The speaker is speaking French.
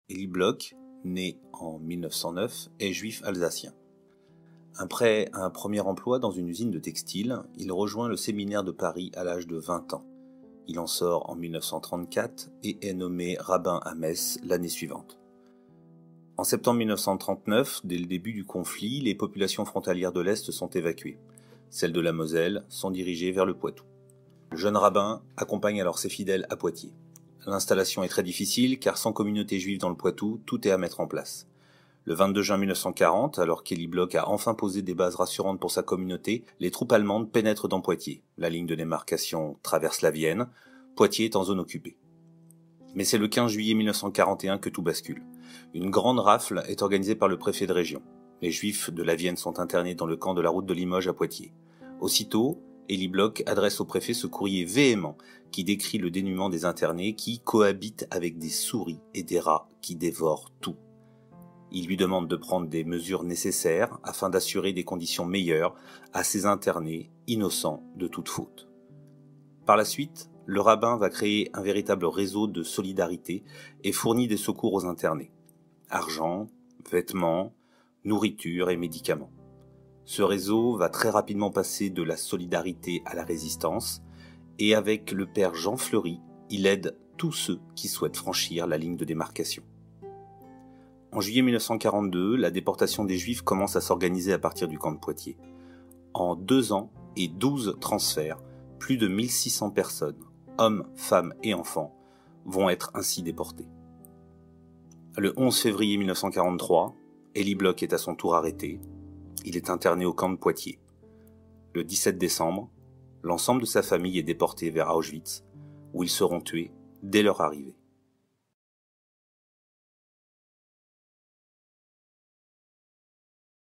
Élie Bloch, né en 1909, est juif alsacien. Après un premier emploi dans une usine de textile, il rejoint le séminaire de Paris à l'âge de 20 ans. Il en sort en 1934 et est nommé rabbin à Metz l'année suivante. En septembre 1939, dès le début du conflit, les populations frontalières de l'Est sont évacuées. Celles de la Moselle sont dirigées vers le Poitou. Le jeune rabbin accompagne alors ses fidèles à Poitiers. L'installation est très difficile car sans communauté juive dans le Poitou, tout est à mettre en place. Le 22 juin 1940, alors qu'Élie Bloch a enfin posé des bases rassurantes pour sa communauté, les troupes allemandes pénètrent dans Poitiers. La ligne de démarcation traverse la Vienne. Poitiers est en zone occupée. Mais c'est le 15 juillet 1941 que tout bascule. Une grande rafle est organisée par le préfet de région. Les Juifs de la Vienne sont internés dans le camp de la route de Limoges à Poitiers. Aussitôt, Élie Bloch adresse au préfet ce courrier véhément qui décrit le dénuement des internés qui cohabitent avec des souris et des rats qui dévorent tout. Il lui demande de prendre des mesures nécessaires afin d'assurer des conditions meilleures à ces internés innocents de toute faute. Par la suite, le rabbin va créer un véritable réseau de solidarité et fournit des secours aux internés. Argent, vêtements, nourriture et médicaments. Ce réseau va très rapidement passer de la solidarité à la résistance et avec le père Jean Fleury, il aide tous ceux qui souhaitent franchir la ligne de démarcation. En juillet 1942, la déportation des Juifs commence à s'organiser à partir du camp de Poitiers. En 2 ans et 12 transferts, plus de 1600 personnes, hommes, femmes et enfants, vont être ainsi déportés. Le 11 février 1943, Élie Bloch est à son tour arrêté. Il est interné au camp de Poitiers. Le 17 décembre, l'ensemble de sa famille est déporté vers Auschwitz, où ils seront tués dès leur arrivée.